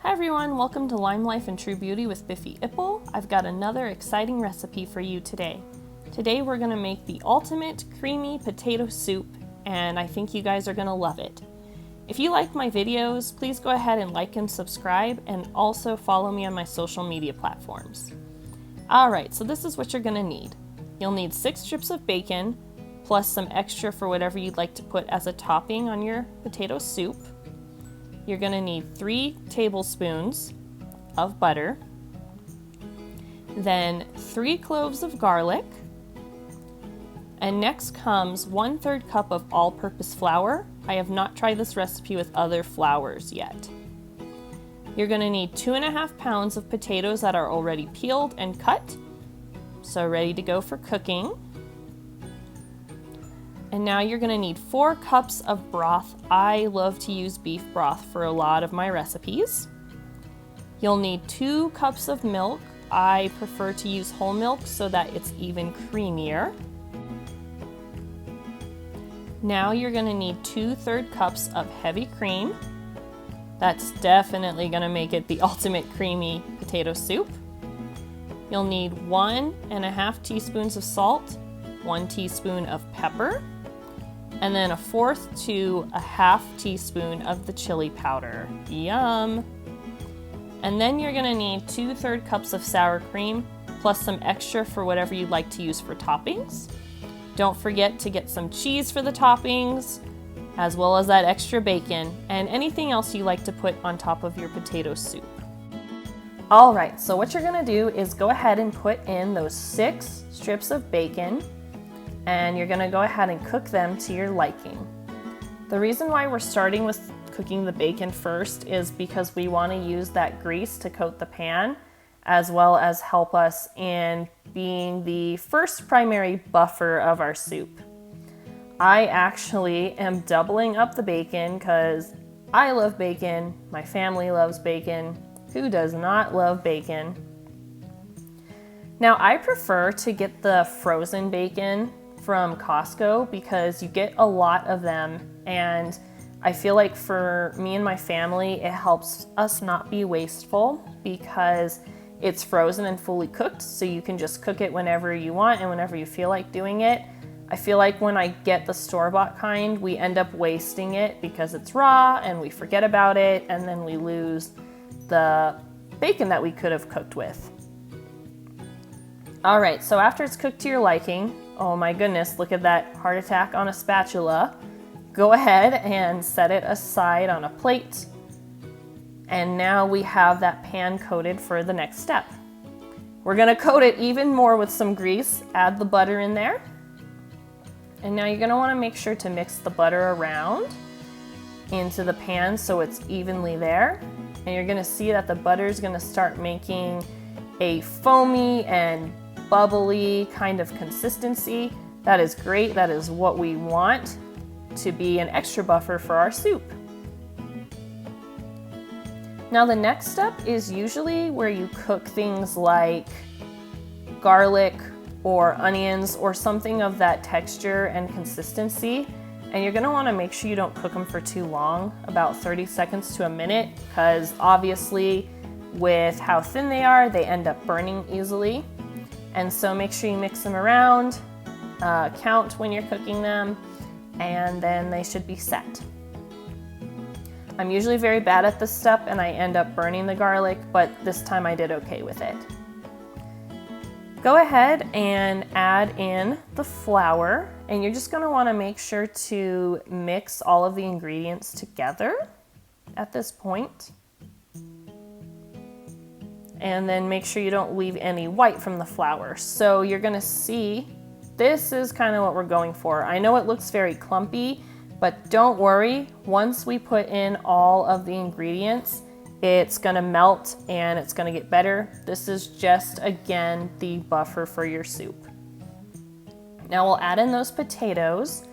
Hi everyone, welcome to Lime Life and True Beauty with Biffy Ipple. I've got another exciting recipe for you today. Today we're going to make the ultimate creamy potato soup, and I think you guys are going to love it. If you like my videos, please go ahead and like and subscribe, and also follow me on my social media platforms. Alright, so this is what you're going to need. You'll need 6 strips of bacon, plus some extra for whatever you'd like to put as a topping on your potato soup. You're going to need 3 tablespoons of butter, then 3 cloves of garlic, and next comes 1/3 cup of all-purpose flour. I have not tried this recipe with other flours yet. You're going to need 2.5 pounds of potatoes that are already peeled and cut, so ready to go for cooking. And now you're going to need 4 cups of broth. I love to use beef broth for a lot of my recipes. You'll need 2 cups of milk. I prefer to use whole milk so that it's even creamier. Now you're going to need 2/3 cups of heavy cream. That's definitely going to make it the ultimate creamy potato soup. You'll need 1.5 teaspoons of salt, 1 teaspoon of pepper, and then 1/4 to 1/2 teaspoon of the chili powder. Yum! And then you're going to need 2/3 cups of sour cream, plus some extra for whatever you'd like to use for toppings. Don't forget to get some cheese for the toppings, as well as that extra bacon, and anything else you like to put on top of your potato soup. Alright, so what you're going to do is go ahead and put in those 6 strips of bacon, and you're going to go ahead and cook them to your liking. The reason why we're starting with cooking the bacon first is because we want to use that grease to coat the pan, as well as help us in being the first primary buffer of our soup. I actually am doubling up the bacon because I love bacon, my family loves bacon. Who does not love bacon? Now I prefer to get the frozen bacon from Costco because you get a lot of them, and I feel like for me and my family it helps us not be wasteful because it's frozen and fully cooked, so you can just cook it whenever you want and whenever you feel like doing it. I feel like when I get the store-bought kind, we end up wasting it because it's raw and we forget about it, and then we lose the bacon that we could have cooked with. Alright, so after it's cooked to your liking, oh my goodness, look at that heart attack on a spatula. Go ahead and set it aside on a plate. And now we have that pan coated for the next step. We're going to coat it even more with some grease. Add the butter in there. And now you're going to want to make sure to mix the butter around into the pan so it's evenly there. And you're going to see that the butter is going to start making a foamy and bubbly kind of consistency. That is great. That is what we want to be an extra buffer for our soup. Now the next step is usually where you cook things like garlic or onions or something of that texture and consistency. And you're going to want to make sure you don't cook them for too long, about 30 seconds to a minute, because obviously with how thin they are, they end up burning easily. And so make sure you mix them around, count when you're cooking them, and then they should be set. I'm usually very bad at this step and I end up burning the garlic, but this time I did okay with it. Go ahead and add in the flour, and you're just going to want to make sure to mix all of the ingredients together at this point. And then make sure you don't leave any white from the flour. So you're going to see this is kind of what we're going for. I know it looks very clumpy, but don't worry, once we put in all of the ingredients, it's gonna melt and it's gonna get better. This is just, again, the buffer for your soup. Now we'll add in those potatoes,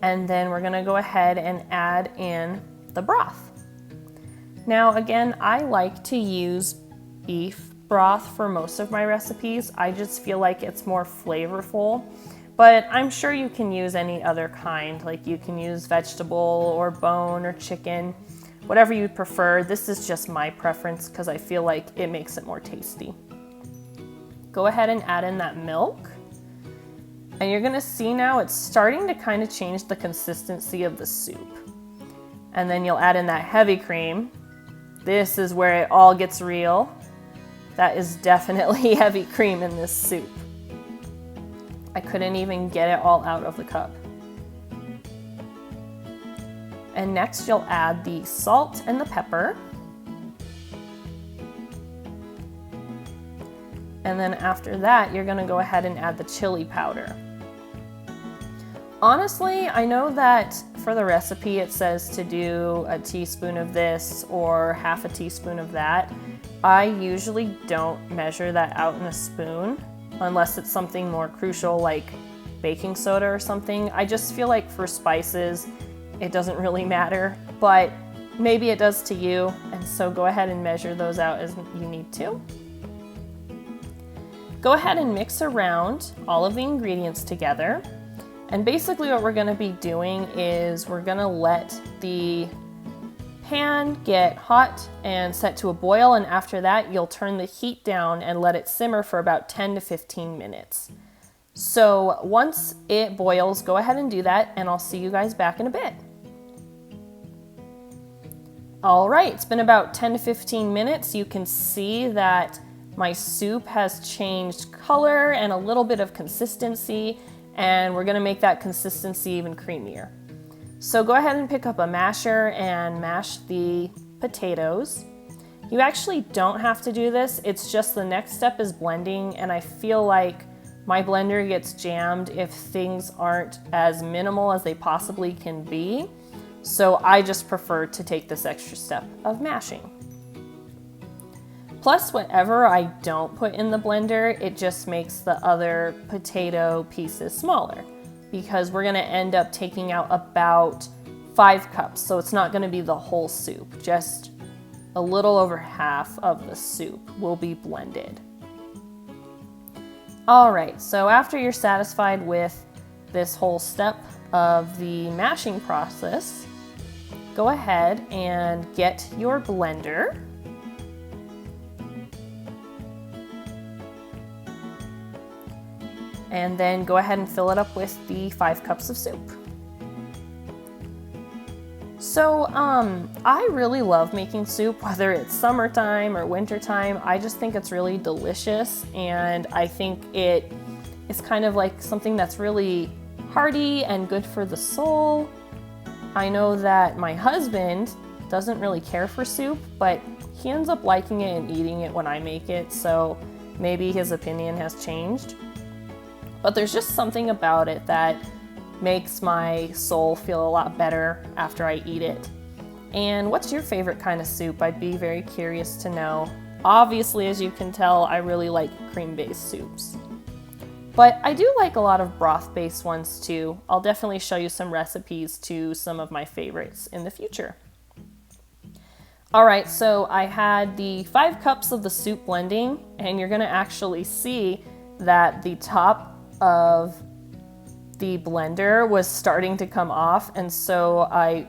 and then we're gonna go ahead and add in the broth. Now again, I like to use beef broth for most of my recipes. I just feel like it's more flavorful. But I'm sure you can use any other kind, like you can use vegetable or bone or chicken. whatever you prefer. This is just my preference because I feel like it makes it more tasty. Go ahead and add in that milk. And you're gonna see now it's starting to kind of change the consistency of the soup. And then you'll add in that heavy cream. This is where it all gets real. That is definitely heavy cream in this soup. I couldn't even get it all out of the cup. And next you'll add the salt and the pepper. And then after that, you're gonna go ahead and add the chili powder. Honestly, I know that for the recipe it says to do a teaspoon of this or half a teaspoon of that. I usually don't measure that out in a spoon unless it's something more crucial like baking soda or something. I just feel like for spices, it doesn't really matter, but maybe it does to you, and so go ahead and measure those out as you need to. Go ahead and mix around all of the ingredients together. And basically what we're gonna be doing is we're gonna let the pan get hot and set to a boil, and after that you'll turn the heat down and let it simmer for about 10 to 15 minutes. So once it boils, go ahead and do that, and I'll see you guys back in a bit. All right, it's been about 10 to 15 minutes. You can see that my soup has changed color and a little bit of consistency, and we're gonna make that consistency even creamier. So go ahead and pick up a masher and mash the potatoes. You actually don't have to do this. It's just the next step is blending, and I feel like my blender gets jammed if things aren't as minimal as they possibly can be. So I just prefer to take this extra step of mashing. Plus, whatever I don't put in the blender, it just makes the other potato pieces smaller because we're gonna end up taking out about 5 cups. So it's not gonna be the whole soup, just a little over half of the soup will be blended. All right, so after you're satisfied with this whole step of the mashing process, go ahead and get your blender. And then go ahead and fill it up with the 5 cups of soup. So I really love making soup, whether it's summertime or wintertime. I just think it's really delicious, and I think it is kind of like something that's really hearty and good for the soul. I know that my husband doesn't really care for soup, but he ends up liking it and eating it when I make it, so maybe his opinion has changed. But there's just something about it that makes my soul feel a lot better after I eat it. And what's your favorite kind of soup? I'd be very curious to know. Obviously, as you can tell, I really like cream-based soups. But I do like a lot of broth-based ones too. I'll definitely show you some recipes to some of my favorites in the future. All right, so I had the 5 cups of the soup blending, and you're gonna actually see that the top of the blender was starting to come off, and so I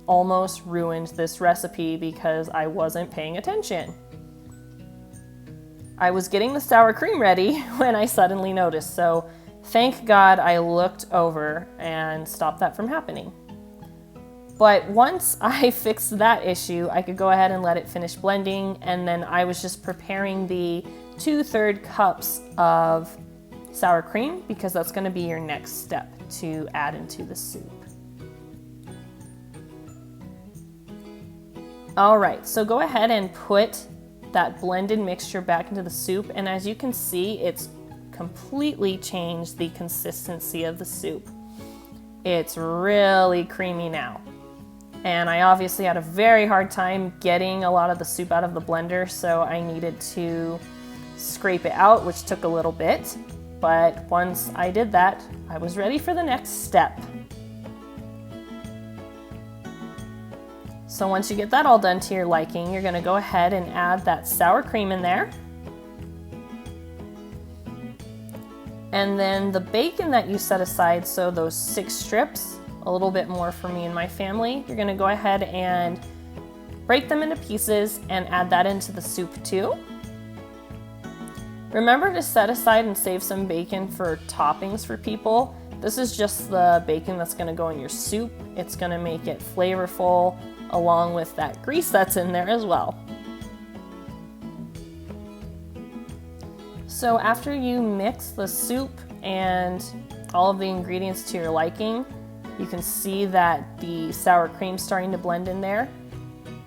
almost ruined this recipe because I wasn't paying attention. I was getting the sour cream ready when I suddenly noticed, so thank God I looked over and stopped that from happening. But once I fixed that issue, I could go ahead and let it finish blending, and then I was just preparing the 2/3 cups of sour cream because that's going to be your next step to add into the soup. All right, so go ahead and put that blended mixture back into the soup, and as you can see, it's completely changed the consistency of the soup. It's really creamy now. And I obviously had a very hard time getting a lot of the soup out of the blender, so I needed to scrape it out, which took a little bit. But once I did that, I was ready for the next step. So once you get that all done to your liking, you're gonna go ahead and add that sour cream in there. And then the bacon that you set aside, so those 6 strips, a little bit more for me and my family, you're gonna go ahead and Break them into pieces and add that into the soup too. Remember to set aside and save some bacon for toppings for people. This is just the bacon that's going to go in your soup. It's going to make it flavorful along with that grease that's in there as well. So after you mix the soup and all of the ingredients to your liking, you can see that the sour cream's starting to blend in there.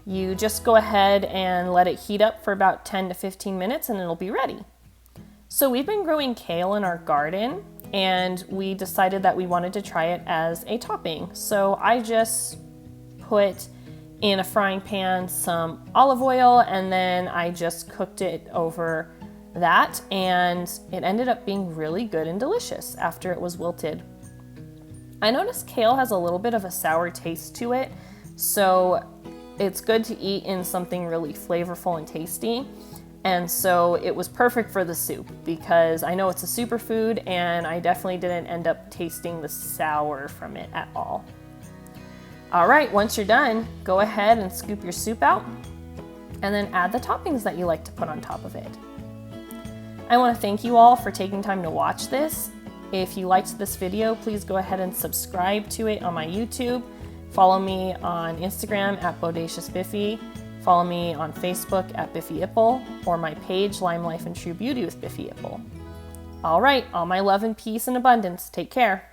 You just go ahead and let it heat up for about 10 to 15 minutes and it'll be ready. So we've been growing kale in our garden and we decided that we wanted to try it as a topping. So I just put in a frying pan some olive oil and then I just cooked it over that, and it ended up being really good and delicious after it was wilted. I noticed kale has a little bit of a sour taste to it, so it's good to eat in something really flavorful and tasty. And so it was perfect for the soup because I know it's a superfood and I definitely didn't end up tasting the sour from it at all. All right, once you're done, go ahead and scoop your soup out and then add the toppings that you like to put on top of it. I want to thank you all for taking time to watch this. If you liked this video, please go ahead and subscribe to it on my YouTube. Follow me on Instagram at BodaciousBiffy. Follow me on Facebook at Biffy Ipple or my page Lime Life and True Beauty with Biffy Ipple. All right, all my love and peace and abundance. Take care.